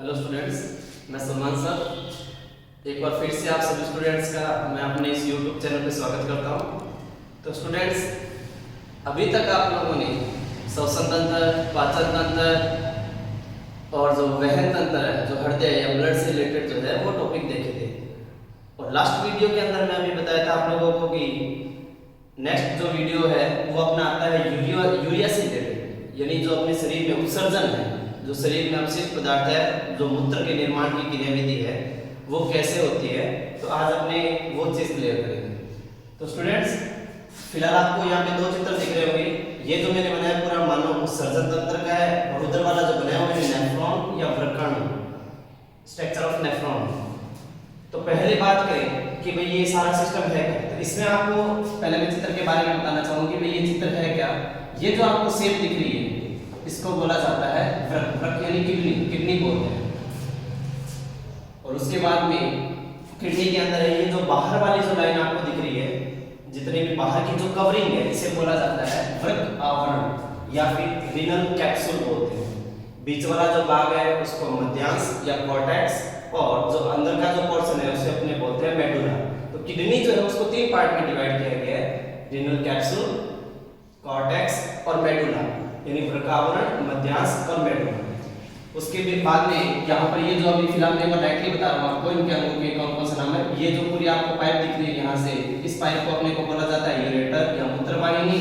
Hello students, मैं Salman sir एक बार फिर से आप सभी स्टूडेंट्स का मैं अपने इस यूट्यूब चैनल पे स्वागत करता हूँ। तो स्टूडेंट्स, अभी तक आप लोगों ने श्वसन तंत्र, पाचन तंत्र और जो वहन तंत्र है, जो हृदय या ब्लड से रिलेटेड जो है वो टॉपिक देखे थे। और लास्ट वीडियो के अंदर मैं अभी बताया था आप लोगों को कि नेक्स्ट जो वीडियो है वो अपना आता है यूरिया से रिलेटेड, यानी जो अपने शरीर में उत्सर्जन है, जो शरीर में अवशिष्ट पदार्थ है, जो मूत्र के निर्माण की क्रियाविधि है वो कैसे होती है। तो आज अपने वो चीज क्लियर करेंगे। तो स्टूडेंट्स, फिलहाल आपको यहाँ पे दो चित्र दिख रहे होंगे। ये जो मैंने बनाया पूरा मानो उत्सर्जन तंत्र का है, और उधर वाला जो बनाया हुआ है नेफ्रॉन या वृक्काणु, स्ट्रक्चर ऑफ नेफ्रॉन। तो पहले बात करें कि भाई ये सारा सिस्टम है क्या। तो इसमें आपको पहले मैं चित्र के बारे में बताना चाहूंगी भाई ये चित्र है क्या। ये जो आपको शेप दिख रही है इसको बोला जाता है वृक्क यानी किडनी बोलते हैं। और उसके बाद में किडनी के अंदर है ये जो बाहर वाली जो लाइन आपको दिख रही है, जितने भी बाहर की जो कवरिंग है इसे बोला जाता है वृक्क आवरण या फिर रीनल कैप्सूल बोलते हैं। बीच वाला जो भाग है उसको मध्यांश या कॉर्टेक्स, और जो अंदर का जो पोर्शन है उसे अपने बोलते हैं मेडुला। तो किडनी जो है उसको तीन पार्ट में डिवाइड किया गया है, रीनल कैप्सूल, कॉर्टेक्स और मेडुला, यानी वृक्कावरण, मध्यांश और मेडुला। उसके भी बाद में यहाँ पर ये जो अभी फिलहाल मैं डायरेक्टली बता रहा हूँ आपको इनके अंगों के कौन कौन सा नाम है। ये जो पूरी आपको पाइप दिख रही है यहाँ से, इस पाइप को अपने को बोला जाता है यूरेटर या मूत्रवाहिनी।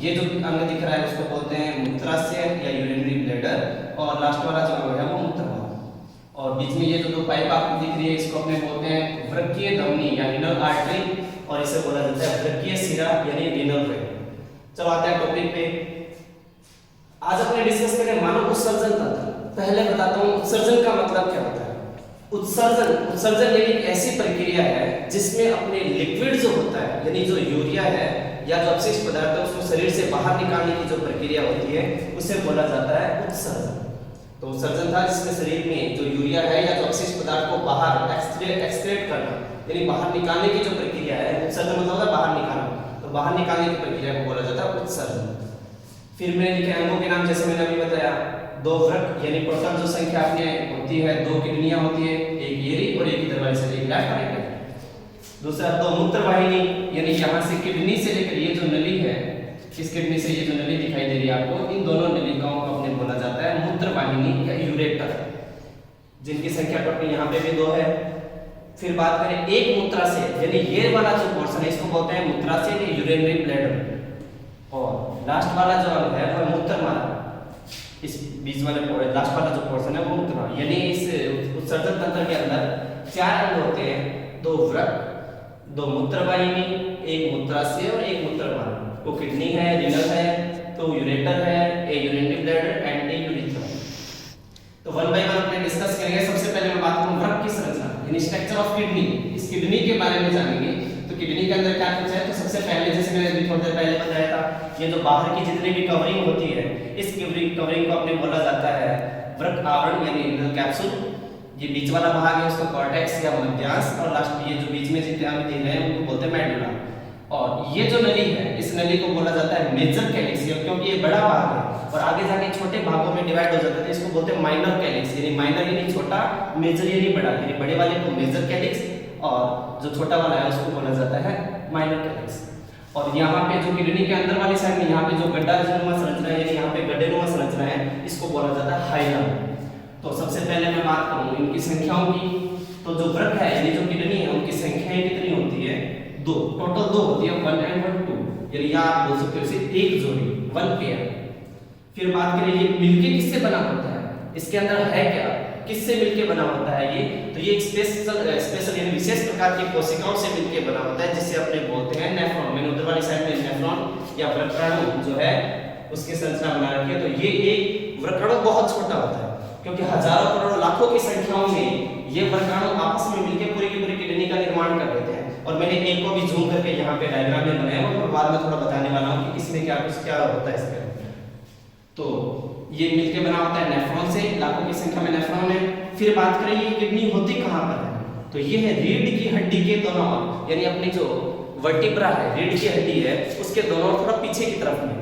ये जो अंग दिख रहा है उसको बोलते हैं मूत्राशय या यूरिनरी ब्लैडर, और लास्ट वाला जो अंग है वो मूत्रवाहिनी। और बीच में ये जो दो पाइप आपको दिख रही है इसको अपने बोलते हैं वृक्कीय धमनी या रीनल आर्टरी, और इसे बोला जाता है वृक्कीय शिरा यानी रीनल वेन। चलो आते हैं टॉपिक पे। आज अपने डिस्कस करें मानव उत्सर्जन तंत्र। पहले बताता हूँ उत्सर्जन का मतलब क्या होता है। उत्सर्जन यानी एक ऐसी प्रक्रिया है जिसमें अपने लिक्विड जो होता है, यानी जो यूरिया है या जो अवशिष्ट पदार्थ है उसको शरीर से बाहर निकालने की जो प्रक्रिया होती है उसे बोला जाता है उत्सर्जन। तो उत्सर्जन था जिसमें शरीर में जो यूरिया है या जो अवशिष्ट पदार्थ को बाहर एक्सक्रीट करना, यानी बाहर निकालने की जो प्रक्रिया है। उत्सर्जन मतलब होता है बाहर निकालना, तो बाहर निकालने की प्रक्रिया को बोला जाता है उत्सर्जन। फिर मैंने लिखे अंगों के नाम, जैसे मैंने अभी बताया, दो वृक्क यानी टोटल जो संख्या अपने होती है, दो किडनियां होती है, एक येरी और एक इधर वाली साइड, एक लेफ्ट और एक राइट। दूसरा दो मूत्रवाहिनी, यानी यहाँ से किडनी से लेकर ये जो नली है, इस किडनी से ये जो नली दिखाई दे रही है आपको, इन दोनों नलिकाओं को अपने बोला जाता है मूत्रवाहिनी या यूरेटर, जिनकी संख्या टोटल यहाँ पे भी दो है। फिर बात करें एक मूत्राशय, यानी ये वाला जो पोर्शन है इसको बोलते हैं मूत्राशय या यूरिनरी ब्लैडर, और लास्ट वाला जो अंग है वो मूत्रमाला। इस बीच वाले लास्ट वाला जो पोर्शन है वो मूत्रमाला, यानी इस उत्सर्जन तंत्र के अंदर चार अंग होते हैं, दो वृक्क, दो मूत्रवाहिनी, एक मूत्राशय और एक मूत्रमाला। वो किडनी है, रीनल है, तो यूरेटर है, a urinary bladder and a urethra. तो वन बाय वन अपने डिस्कस करेंगे। सबसे पहले मैं बात करूं वृक्क की संरचना, यानी स्ट्रक्चर ऑफ किडनी। इस किडनी के बारे में जानेंगे। तो किडनी के अंदर क्या कुछ है, तो सबसे पहले जैसे मैंने अभी थोड़ी देर पहले बताया था, ये जो बाहर की जितनी भी कवरिंग होती है, इस कवरिंग को अपने बोला जाता है वृक्क आवरण यानी रीनल कैप्सूल। ये बीच वाला भाग है उसको कॉर्टेक्स या मध्यांश, और लास्ट ये जो बीच में जितने अंग दिख रहे हैं उनको बोलते हैं मेडुला। और ये जो नली है इस नली को बोला जाता है मेजर कैलिक्स, क्योंकि ये बड़ा भाग है और आगे जाके छोटे भागों में डिवाइड हो जाता है, इसको बोलते हैं माइनर कैलिक्स। यानी माइनर यानी छोटा, मेजर यानी बड़ा, यानी बड़े वाले को मेजर कैलिक्स और जो छोटा वाला है उसको बोला जाता है माइनर कैलिक्स। और यहाँ पे जो किडनी के अंदर वाली साइड में यहाँ पे जो गड्ढानुमा संरचना है, यानी यहाँ पे गड्ढेनुमा संरचना है, इसको बोला जाता है हाइलम। तो सबसे पहले मैं बात करूँ इनकी संख्याओं की। तो जो वृक्क है यानी जो किडनी है उनकी संख्याएं कितनी होती है, दो, टोटल दो होती है, 1 and 1 2, यानी यहाँ आप बोल सकते हो इसे एक जोड़ी, 1 पेयर। फिर बात करें ये मिलके किससे बना होता है, इसके अंदर है क्या, किससे मिलके बना होता है ये, तो ये एक स्पेशल यानी विशेष प्रकार की कोशिकाओं से मिलके बना होता है, जिसे अपने बोलते हैं नेफ्रॉन। मैंने उधर वाली साइड में नेफ्रॉन या वृक्काणु जो है उसकी संरचना बना रखी है। तो ये एक वृक्काणु बहुत छोटा होता है, क्योंकि हजारों करोड़ों लाखों की संख्याओं में ये वृक्काणु आपस में मिलकर पूरी की पूरी किडनी का निर्माण कर देते हैं। और मैंने एक को भी जूम करके यहाँ पे डायग्राम में बनाया है और बाद में थोड़ा बताने वाला हूँ कि इसमें क्या होता है इसके। तो ये मिलके बना होता है नेफ्रॉन से, लाखों की संख्या में नेफ्रॉन है। फिर बात करें ये किडनी होती कहाँ पर है, तो ये है रीढ़ की हड्डी के दोनों ओर, यानी अपनी जो वर्टिब्रा है, रीढ़ की हड्डी है, उसके दोनों ओर थोड़ा पीछे की तरफ में।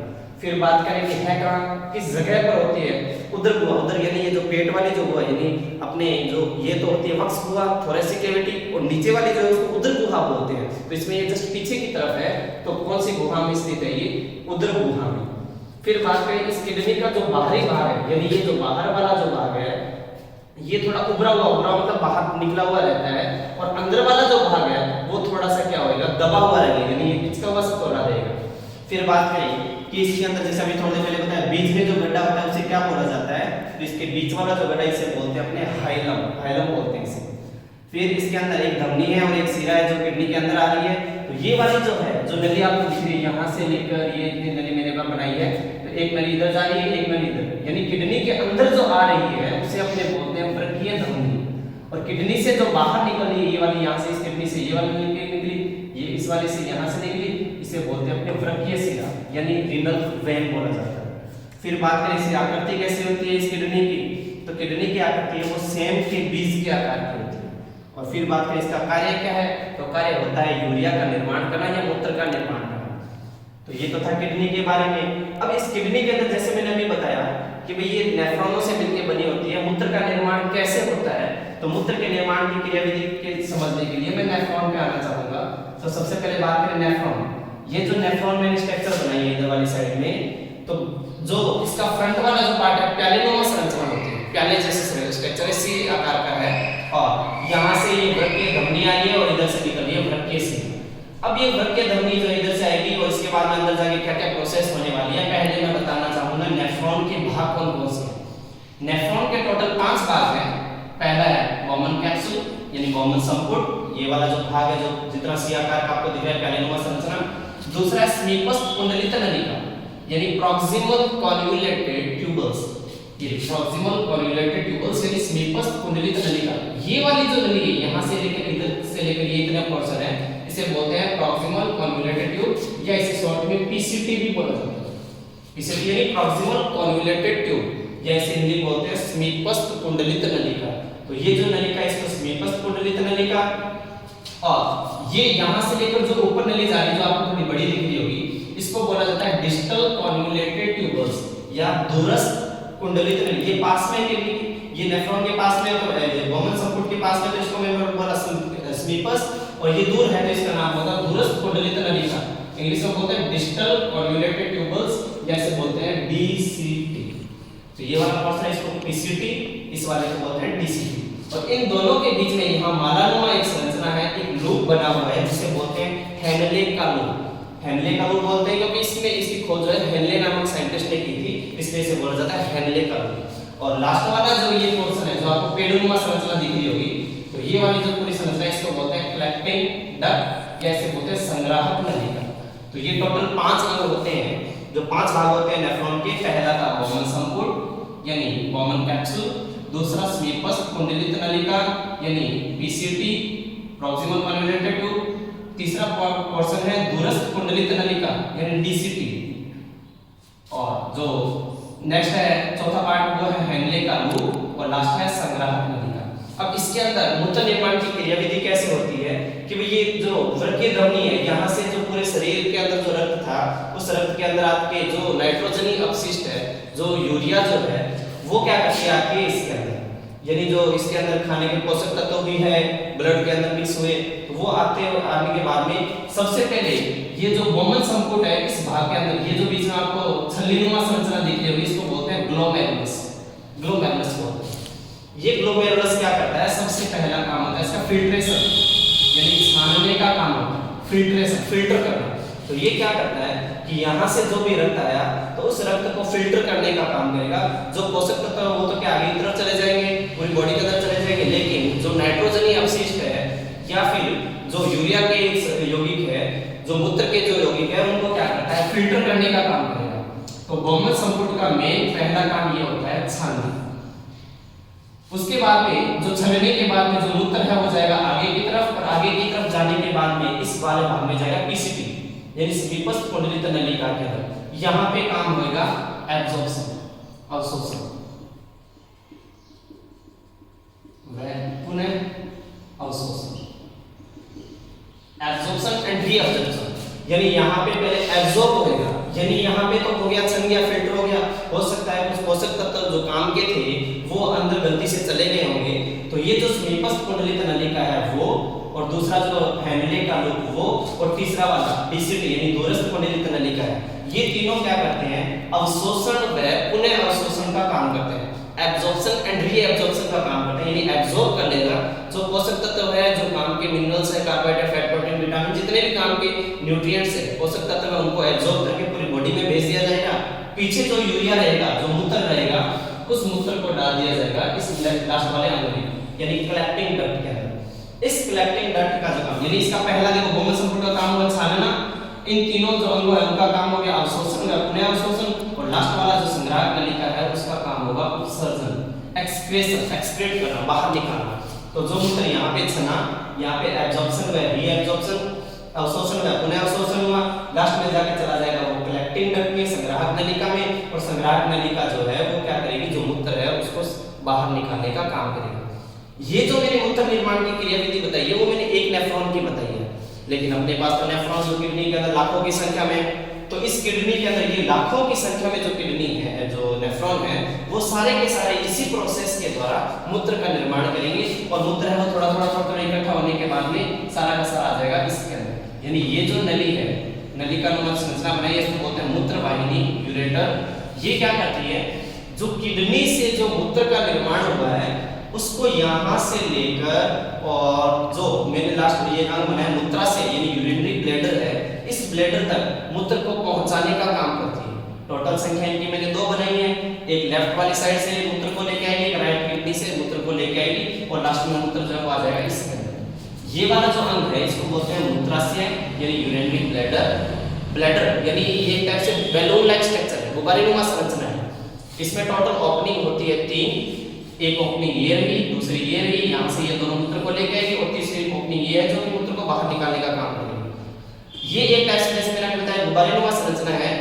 फिर बात करें कि है कहाँ, किस जगह पर होती है, उदर गुहा। उदर यानी ये जो पेट वाली जो गुहा, यानी अपने जो ये तो होती है वक्स गुहा, थोरेसिक कैविटी, और नीचे वाली जो है उसको उदर गुहा बोलते हैं। तो इसमें ये जस्ट पीछे की तरफ है, तो कौन सी गुहा में स्थित है, ये उदर गुहा में। फिर बात करें इस किडनी का जो बाहरी भाग है, यानी ये जो बाहर वाला जो भाग है ये थोड़ा उभरा हुआ मतलब बाहर निकला हुआ रहता है, और अंदर वाला जो भाग है वो थोड़ा सा क्या होगा, दबा हुआ रहेगा, यानी ये पिचका हुआ सा थोड़ा रहेगा। फिर बात करें कि इसके अंदर जैसे अभी थोड़ी देर पहले बताया, बीच में जो गड्ढा होता है उसे क्या बोला जाता है, तो इसके बीच वाला जो गड्ढा इसे बोलते हैं अपने हाइलम, हाइलम बोलते हैं इसे। फिर इसके अंदर एक धमनी है और एक सिरा है जो किडनी के अंदर आ रही है। तो ये वाली जो है जो नली आपको दिख रही है, यहाँ से लेकर ये इतनी नली मैंने बनाई है, तो एक नली इधर जा रही है, एक नली इधर, यानी किडनी के अंदर जो आ रही है उसे अपने बोलते हैं वृक्कीय धमनी। और किडनी से जो बाहर निकल रही है, ये वाली यहाँ से इस किडनी से ये वाली निकली, ये इस वाले से यहाँ से निकली, इसे बोलते हैं अपने वृक्कीय सिरा, यानी रीनल वेन बोला जाता है। फिर बात करें इसकी आकृति कैसे होती है इस किडनी की, तो किडनी की आकृति है वो सेम के बीज के आकार की होती है। और फिर बात करें इसका कार्य क्या है, तो कार्य होता है यूरिया का निर्माण करना या मूत्र का निर्माण करना। तो ये तो था किडनी के बारे में। अब इस किडनी के अंदर जैसे मैंने अभी बताया कि भाई ये नेफ्रॉनों से मिलकर बनी होती है, मूत्र का निर्माण कैसे होता है, तो मूत्र के निर्माण की क्रियाविधि के समझने के लिए मैं नेफ्रॉन पे आना चाहूंगा। तो सबसे पहले बात करें नेफ्रॉन। ये जो नेफ्रॉन मैंने स्ट्रक्चर बनाई है इधर वाली साइड में, तो जो इसका फ्रंट वाला जो पार्ट है प्यालेनुमा संरचना होती है, प्याले जैसे स्ट्रक्चर इसी आकार का है, और यहाँ से ये वृक्कीय धमनी आ रही है और इधर से निकल रही है वृक्कीय सिरा। अब ये वृक्कीय धमनी जो इधर से आएगी और इसके बाद में अंदर जाके क्या क्या प्रोसेस होने वाली है, पहले मैं बताना चाहूंगा नेफ्रॉन के भाग कौन कौन से हैं। नेफ्रॉन के टोटल 5 भाग हैं। पहला है बॉमन कैप्सूल यानी बॉमन संपुट, ये वाला जो भाग है जो जितना सी आकार का आपको दिख रहा है प्यालेनुमा संरचना। दूसरा है समीपस्थ कुंडलित नलिका यानी प्रॉक्सिमल कॉन्वोल्यूटेड ट्यूबल्स, ये प्रॉक्सिमल कॉन्वोल्यूटेड ट्यूबल्स यानी समीपस्थ कुंडलित नलिका। ये वाली जो नली है यहाँ से लेकर इधर से लेकर ये इतना पोर्शन है, इसे बोलते हैं प्रॉक्सिमल कॉन्वोल्यूटेड ट्यूब या इसे शॉर्ट में पीसीटी भी बोला जाता है। पीसीटी यानी प्रॉक्सिमल कॉन्वोल्यूटेड ट्यूब या इसे हिंदी बोलते हैं समीपस्थ कुंडलित नलिका। तो ये जो नलिका है इसको समीपस्थ कुंडलित नलिका, और ये यहाँ से लेकर जो ऊपर नली जा रही है जो आपको थोड़ी बड़ी दिख रही होगी, इसको बोला जाता है डिस्टल कॉन्वोल्यूटेड ट्यूबल्स या दूरस्थ कुंडलित नली। ये पास में है, ये नेफ्रॉन के पास में है, तो बॉमन संपुट के पास में, तो इसको मैं बोला समीपस्थ, और ये दूर है तो इसका नाम होगा दूरस्थ कुंडलित नलिका। इंग्लिश में बोलते हैं डिस्टल कॉन्वोल्यूटेड ट्यूबल्स या इसे बोलते हैं डीसीटी। तो ये वाला पोर्शन है इसको पीसीटी, इस वाले को बोलते हैं डीसीटी। और इन दोनों के बीच में यहाँ मालानुमा एक संरचना है, एक लूप बना हुआ है जिसे बोलते हैं हेनले का लूप। हेनले का लूप बोलते हैं क्योंकि इसमें इसकी खोज जो है हेनले नामक साइंटिस्ट ने की थी, इसलिए इसे बोला जाता है हेनले का लूप। और लास्ट वाला जो ये पोर्शन है जो आपको पेडुनुमा संरचना दिख रही होगी, तो ये वाली जो पूरी संरचना इसको बोलते हैं कलेक्टिंग डक्ट या इसे बोलते हैं संग्राहक नलिका। तो ये टोटल 5 अंग होते हैं, जो 5 भाग होते हैं नेफ्रॉन के। पहला था बॉमन संपुट यानी बॉमन कैप्सूल, दूसरा समीपस्थ कुंडलित नलिका यानी पीसीटी प्रॉक्सिमल कॉन्वोल्यूटेड ट्यूब, तीसरा पोर्शन है दूरस्थ कुंडलित नलिका यानी डीसीटी, और जो नेक्स्ट है चौथा पार्ट वो है हेनले का लूप, और लास्ट है संग्राहक नलिका। अब इसके अंदर मूत्र निर्माण की क्रियाविधि कैसे होती है कि ये जो वृक्कीय धमनी है यहाँ से जो पूरे शरीर के अंदर जो रक्त था उस रक्त के अंदर आपके जो नाइट्रोजनी अपशिष्ट है, जो यूरिया जो है वो क्या करती है आपके इसके अंदर, यानी जो इसके अंदर खाने के पोषक तत्व भी है ब्लड के अंदर मिक्स हुए, तो वो आने के बाद में सबसे पहले ये जो बॉमन संपुट है इस भाग के अंदर, ये जो बीच में आपको छल्लीनुमा संरचना दिख रही होगी, इसको बोलते हैं ग्लोमेरुलस। ग्लोमेरुलस बोलते हैं। ये ग्लोमेरुलस क्या करता है, सबसे पहला काम होता है इसका फिल्ट्रेशन यानी छानने का काम होता है, फिल्ट्रेशन फिल्टर करना। तो ये क्या करता है कि यहाँ से जो भी रक्त आया तो उस रक्त को फिल्टर करने का काम करेगा। जो पोषक तत्व है वो तो क्या आगे की तरफ चले जाएंगे, पूरी बॉडी के अंदर चले जाएंगे, लेकिन जो नाइट्रोजनी अपशिष्ट है या फिर जो यूरिया के यौगिक है, जो मूत्र के जो यौगिक है, उनको क्या करता है फिल्टर करने का काम करेगा। तो बॉमन संपुट का मेन पहला काम ये होता है छानना। उसके बाद में जो छलने के बाद में जो मूत्र है वो जाएगा आगे की तरफ, और आगे की तरफ जाने के बाद में इस वाले भाग में जाएगा पीसीटी यानी समीपस्थ कुंडलित नलिका के अंदर। यहाँ पे काम होगा एब्जॉर्प्शन, अवशोषण, पुनः अवशोषण, एब्जॉर्प्शन एंड रीअब्जॉर्प्शन। यानी यहाँ पे पहले एब्जॉर्ब होगा यानी यहाँ पे तो हो गया, छन गया, फिल्टर हो गया, हो सकता है कुछ पोषक तत्व जो काम के थे वो अंदर गलती से चले गए होंगे। तो ये जो समीपस्थ कुंडलित नलिका है वो, और दूसरा जो हैंडले का लूप वो, और तीसरा वाला डीसीटी यानी दूरस्थ कुंडलित नलिका है, ये तीनों क्या करते हैं, अवशोषण व पुनः अवशोषण का काम करते हैं। एब्जॉर्प्शन एंड रीएब्जॉर्प्शन का काम करते हैं, यानी एब्जॉर्ब कर लेगा जो पोषक तत्व है, जो काम के मिनरल्स है, कार्बोहाइड्रेट, फैट, प्रोटीन, विटामिन, जितने भी काम के न्यूट्रिएंट्स है, पोषक तत्व है, उनको एब्जॉर्ब करके पूरी बॉडी में भेज दिया जाएगा। पीछे जो यूरिया रहेगा, जो मूत्र रहेगा, उस मूत्र को डाल दिया जाएगा इस लास्ट वाले अंग में, यानी कलेक्टिंग डक्ट के अंदर। इस कलेक्टिंग डक्ट का जो काम, यानी इसका पहला देखो भूमध्य संपुट का काम हुआ छानना, इन तीनों जो अंग है उनका काम हो गया अवशोषण या पुनः अवशोषण, और लास्ट वाला जो संग्राहक नलिका है उसका काम होगा उत्सर्जन, एक्सक्रेशन, एक्सक्रेट करना, बाहर निकालना। तो जो मूत्र यहाँ पे छना, यहाँ पे एब्जॉर्प्शन व रीएब्जॉर्प्शन, अवशोषण व पुनः अवशोषण हुआ, लास्ट में जाके चला जाएगा वो कलेक्टिंग डक्ट में, संग्राहक नलिका में, और संग्राहक नलिका जो है वो क्या करेगी, जो मूत्र है उसको बाहर निकालने का काम करेगा। ये जो मैंने मूत्र निर्माण की क्रियाविधि बताई है वो मैंने एक नेफ्रॉन की बताई है, लेकिन अपने पास तो नेफ्रॉन जो किडनी के अंदर लाखों की संख्या में, तो इस किडनी के अंदर ये लाखों की संख्या में जो किडनी है, जो नेफ्रॉन है, वो सारे के सारे इसी प्रोसेस के द्वारा मूत्र का निर्माण करेंगे, और मूत्र है वो थोड़ा थोड़ा इकट्ठा होने के बाद में सारा का सारा आ जाएगा इसके अंदर। यानी ये जो नली है, नली का नुमा संरचना बनाई है, इसको बोलते हैं मूत्र वाहिनी, यूरेटर। ये क्या करती है, जो किडनी से जो मूत्र का निर्माण हुआ है उसको यहाँ से लेकर, और जो मैंने लास्ट में ये अंग बनाया मूत्राशय यानी यूरिनरी ब्लैडर है, इस ब्लैडर तक मूत्र को पहुंचाने का काम करती है। टोटल संख्या इनकी मैंने दो बनाई है, एक लेफ्ट वाली साइड से मूत्र को लेके आएगी, एक राइट किडनी से मूत्र को लेके आएगी, और लास्ट में मूत्र जो आ जाएगा इसके अंदर। ये वाला जो अंग है इसको बोलते हैं मूत्राशय यानी यूरिनरी ब्लैडर। ब्लैडर यानी ये एक टाइप से बैलून लाइक स्ट्रक्चर है, गुब्बारेनुमा संरचना है। इसमें टोटल ओपनिंग होती है 3, एक ओपनिंग ये रही, दूसरी ये रही, यहाँ से ये दोनों मूत्र को लेके आएगी, और तीसरी ओपनिंग ये है जो कि मूत्र को बाहर निकालने का काम करेगी। ये एक टाइप से जैसे मैंने बताया गुब्बारेनुमा संरचना है,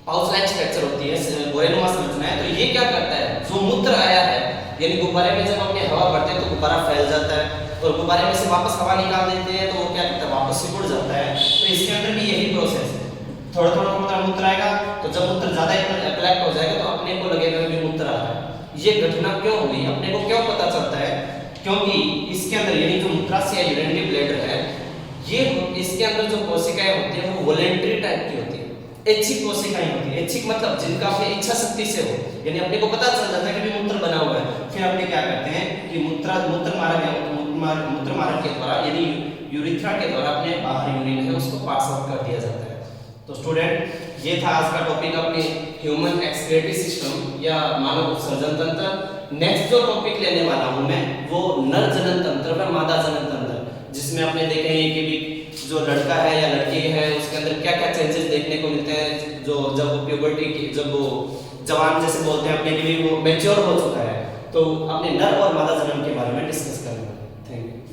पाउच लाइक स्ट्रक्चर होती है, गुब्बारेनुमा संरचना है। तो ये क्या करता है, जो मूत्र आया है, यानी गुब्बारे में जब अपने हवा भरते हैं तो गुब्बारा फैल जाता है, और गुब्बारे में से वापस हवा निकाल देते हैं तो वो क्या करता है, वापस सिकुड़ जाता है। तो इसके अंदर भी यही प्रोसेस है, थोड़ा थोड़ा मूत्र आएगा, तो जब मूत्र ज्यादा कलेक्ट हो जाएगा तो अपने को लगेगा कि मूत्र आ रहा है। ये घटना क्यों हुई, अपने को क्यों पता चलता है, क्योंकि इसके अंदर यानी जो मूत्राशय यूरिनरी ब्लैडर है, ये इसके अंदर जो कोशिकाएं होती है वो वॉलेंटरी टाइप की होती है, ऐच्छिक कोशिकाएं होती है। ऐच्छिक मतलब जिनका अपनी इच्छा शक्ति से हो, यानी अपने को पता चल जाता है कि मूत्र बना हुआ है, फिर अपने क्या करते हैं कि मूत्र मार्ग के द्वारा यानी यूरिथ्रा के द्वारा अपने बाहर यूरिन है उसको पास आउट कर दिया जाता है। तो स्टूडेंट ये था आज का टॉपिक अपने ह्यूमन एक्सक्रीटरी सिस्टम या मानव उत्सर्जन तंत्र। नेक्स्ट जो टॉपिक लेने वाला हूं मैं वो नर जनन तंत्र व मादा जनन तंत्र, जिसमें आपने देखे हैं कि भी जो लड़का है या लड़की है उसके अंदर क्या क्या चेंजेस देखने को मिलते हैं, जो जब प्यूबर्टी की जब वो जवान जैसे बोलते हैं अपने के लिए वो मैच्योर हो चुका है, तो अपने नर और मादा जनन के बारे में डिस्कस